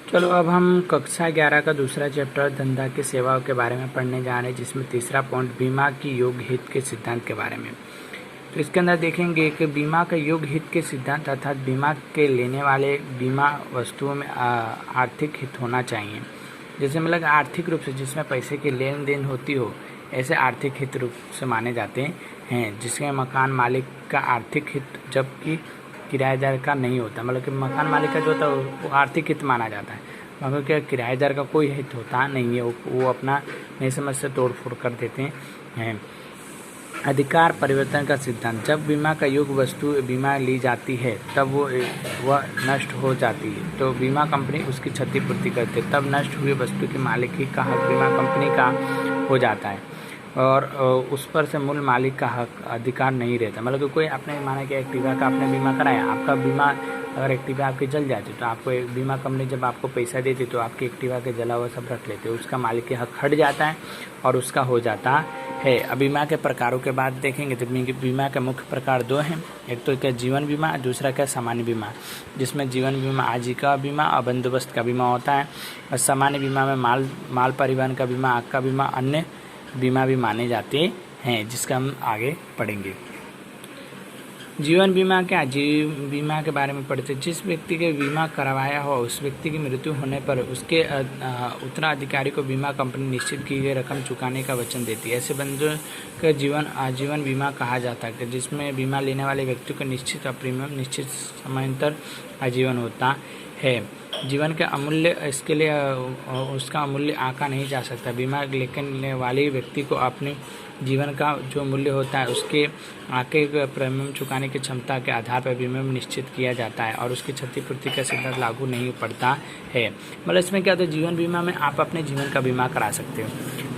चलो अब हम कक्षा 11 का दूसरा चैप्टर धंधा की सेवाओं के बारे में पढ़ने जा रहे हैं, जिसमें तीसरा पॉइंट बीमा की योग्य हित के सिद्धांत के बारे में। तो इसके अंदर देखेंगे कि बीमा का योग्य हित के सिद्धांत अर्थात बीमा के लेने वाले बीमा वस्तुओं में आर्थिक हित होना चाहिए। जैसे मतलब आर्थिक रूप से जिसमें पैसे की लेन देन होती हो, ऐसे आर्थिक हित रूप से माने जाते हैं, जिसमें मकान मालिक का आर्थिक हित जबकि किराएदार का नहीं होता। मतलब कि मकान मालिक का जो होता है वो आर्थिक हित माना जाता है, मगर क्या किराएदार का कोई हित होता नहीं है, वो अपना नई समझ से तोड़ फोड़ कर देते हैं। अधिकार परिवर्तन का सिद्धांत, जब बीमा का योग्य वस्तु बीमा ली जाती है तब वह नष्ट हो जाती है तो बीमा कंपनी उसकी क्षतिपूर्ति करती है, तब नष्ट हुई वस्तु के मालिकी का हक बीमा कंपनी का हो जाता है और उस पर से मूल मालिक का हक अधिकार नहीं रहता। मतलब कि कोई आपने माना कि एक्टिवा का आपने बीमा कराया, आपका बीमा अगर एक्टिवा आपकी जल जाती तो आपको एक बीमा कंपनी जब आपको पैसा देती तो आपकी एक्टिवा के जला हुआ सब रख लेते, उसका मालिक के हक हट जाता है और उसका हो जाता है। अब बीमा के प्रकारों के बाद देखेंगे तो बीमा के मुख्य प्रकार दो हैं, एक तो क्या जीवन बीमा, दूसरा क्या सामान्य बीमा। जिसमें जीवन बीमा आजीविका बीमा और बंदोबस्त का बीमा होता है और सामान्य बीमा में माल परिवहन का बीमा, आग का बीमा, अन्य बीमा भी माने जाते हैं, जिसका हम आगे पढ़ेंगे। जीवन बीमा क्या, जीवन बीमा के बारे में पढ़ते, जिस व्यक्ति के बीमा करवाया हो उस व्यक्ति की मृत्यु होने पर उसके उत्तराधिकारी को बीमा कंपनी निश्चित की गई रकम चुकाने का वचन देती है। ऐसे बंदों का जीवन आजीवन बीमा कहा जाता है, जिसमें बीमा लेने वाले व्यक्ति को निश्चित प्रीमियम निश्चित समयांतर आजीवन होता है। जीवन के अमूल्य, इसके लिए उसका अमूल्य आंका नहीं जा सकता। बीमा लेने वाले व्यक्ति को अपने जीवन का जो मूल्य होता है उसके आंके प्रीमियम चुकाने की क्षमता के आधार पर प्रीमियम निश्चित किया जाता है और उसकी क्षतिपूर्ति का सिद्धांत लागू नहीं पड़ता है। मतलब इसमें क्या होता है, जीवन बीमा में आप अपने जीवन का बीमा करा सकते हो,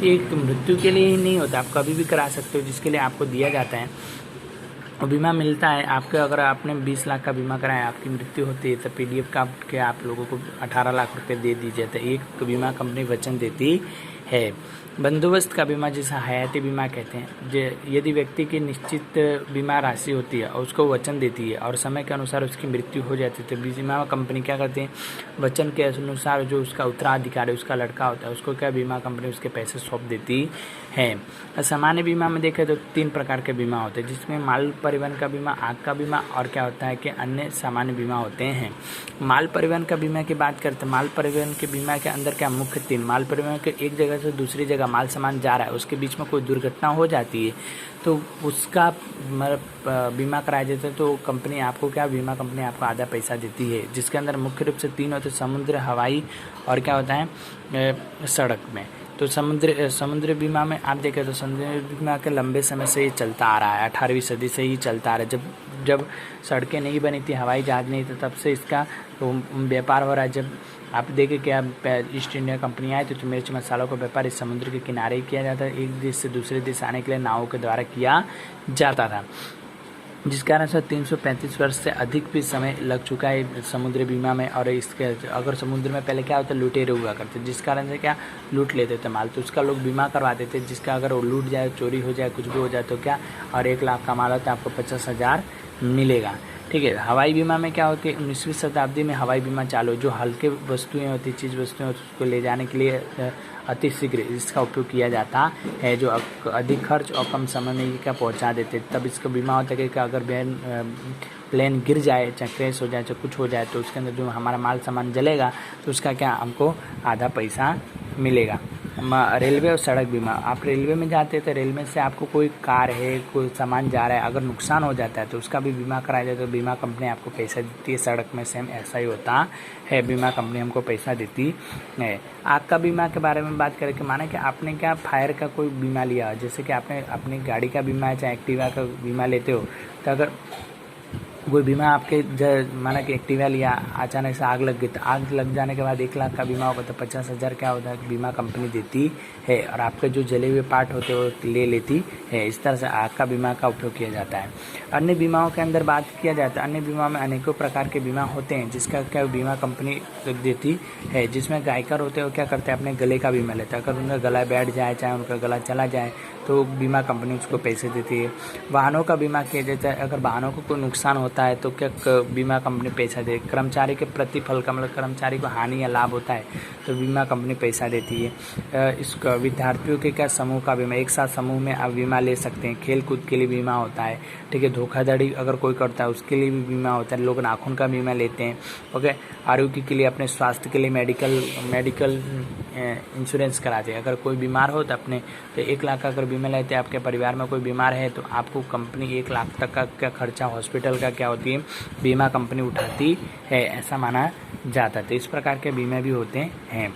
एक मृत्यु के लिए ही नहीं होता, आप कभी भी करा सकते हो, जिसके लिए आपको दिया जाता है और बीमा मिलता है आपके। अगर आपने 20 लाख का बीमा कराया, आपकी मृत्यु होती है तो PDF काट के आप लोगों को 18 लाख रुपए दे दीजिए, तो एक बीमा कंपनी वचन देती है। बंदोबस्त का बीमा जिसे हयाती बीमा कहते हैं, यदि व्यक्ति की निश्चित बीमा राशि होती है और उसको वचन देती है और समय के अनुसार उसकी मृत्यु हो जाती है तो बीमा कंपनी क्या करती है, वचन के अनुसार जो उसका उत्तराधिकारी उसका लड़का होता है उसको क्या बीमा कंपनी उसके पैसे सौंप देती है। सामान्य बीमा में देखें तो 3 प्रकार के बीमा होते हैं, जिसमें माल परिवहन का बीमा, आग का बीमा और क्या होता है कि अन्य सामान्य बीमा होते हैं। माल परिवहन का बीमा की बात करते हैं, माल परिवहन के बीमा के अंदर क्या मुख्य 3, माल परिवहन के एक जगह से दूसरी जगह माल सामान जा रहा है, उसके बीच में कोई दुर्घटना हो जाती है तो उसका बीमा कराया जाता है तो कंपनी आपको क्या, बीमा कंपनी आपको आधा पैसा देती है, जिसके अंदर मुख्य रूप से 3 होते हैं, समुद्र, हवाई और क्या होता है सड़क में। तो समुद्र बीमा में आप देखें तो समुद्र बीमा के लंबे समय से ही चलता आ रहा है, 18वीं सदी से ही चलता आ रहा है। जब सड़कें नहीं बनी थी, हवाई जहाज नहीं था, तब से इसका व्यापार हो रहा है। जब आप देखें कि आप ईस्ट इंडिया कंपनी आए तो मिर्च मसालों का व्यापार इस समुद्र के किनारे ही किया जाता है, एक देश से दूसरे देश आने के लिए नावों के द्वारा किया जाता था, जिस कारण से 335 वर्ष से अधिक भी समय लग चुका है समुद्री बीमा में। और इसके अगर समुद्र में पहले क्या होता है, लुटेरे हुआ करते, जिस कारण से क्या लूट लेते थे माल, तो उसका लोग बीमा करवा देते, जिसका अगर वो लूट जाए, चोरी हो जाए, कुछ भी हो जाए तो क्या, और 1 लाख का माल होता है आपको 50,000 मिलेगा। ठीक है। हवाई बीमा में क्या होती है, 19वीं शताब्दी में हवाई बीमा चालू, जो हल्के वस्तुएं होती, चीज़ वस्तुएं उसको ले जाने के लिए अति शीघ्र इसका उपयोग किया जाता है, जो अधिक खर्च और कम समय में ये क्या पहुंचा देते। तब इसका बीमा होता है कि अगर प्लेन गिर जाए, चाहे क्रैश हो जाए, चाहे कुछ हो जाए, तो उसके अंदर जो हमारा माल सामान जलेगा तो उसका क्या हमको आधा पैसा मिलेगा। रेलवे और सड़क बीमा, आप रेलवे में जाते हैं तो रेलवे से आपको कोई कार है, कोई सामान जा रहा है, अगर नुकसान हो जाता है तो उसका भी बीमा कराया जाए तो बीमा कंपनी आपको पैसा देती है। सड़क में सेम ऐसा ही होता है, बीमा कंपनी हमको पैसा देती है। आग का बीमा के बारे में बात करें कि माना कि आपने क्या फायर का कोई बीमा लिया, जैसे कि आपने अपनी गाड़ी का बीमा है, चाहे एक्टिवा का बीमा लेते हो, तो अगर कोई बीमा आपके माना कि एक्टिवा लिया, अचानक से आग लग गई, तो आग लग जाने के बाद 1 लाख का बीमा होगा तो 50,000 क्या होता है बीमा कंपनी देती है, और आपके जो जले हुए पार्ट होते हैं वो ले लेती है। इस तरह से आग का बीमा का उपयोग किया जाता है। अन्य बीमाओं के अंदर बात किया जाता है, अन्य बीमा में अनेकों प्रकार के बीमा होते हैं, जिसका क्या बीमा कंपनी देती है। जिसमें गायकर होते हैं वो क्या करते हैं, अपने गले का बीमा लेते हैं। अगर उनका गला बैठ जाए, चाहे उनका गला चला जाए, तो बीमा कंपनी उसको पैसे देती है। वाहनों का बीमा किया जाता है, अगर वाहनों को कोई नुकसान होता है तो क्या बीमा कंपनी पैसा दे। कर्मचारी के प्रतिफल का मतलब कर्मचारी को हानि या लाभ होता है तो बीमा कंपनी पैसा देती है। इसका विद्यार्थियों के क्या समूह का बीमा, एक साथ समूह में आप बीमा ले सकते हैं। खेल कूद के लिए बीमा होता है, ठीक है। धोखाधड़ी अगर कोई करता है उसके लिए भी बीमा होता है। लोग नाखून का बीमा लेते हैं, ओके। आरोग्य के लिए, अपने स्वास्थ्य के लिए मेडिकल इंश्योरेंस कराते हैं। अगर कोई बीमार हो तो अपने तो 1 लाख का अगर बीमा लेते हैं, आपके परिवार में कोई बीमार है तो आपको कंपनी 1 लाख तक का क्या खर्चा हॉस्पिटल का क्या होती है, बीमा कंपनी उठाती है, ऐसा माना जाता है। तो इस प्रकार के बीमे भी होते हैं।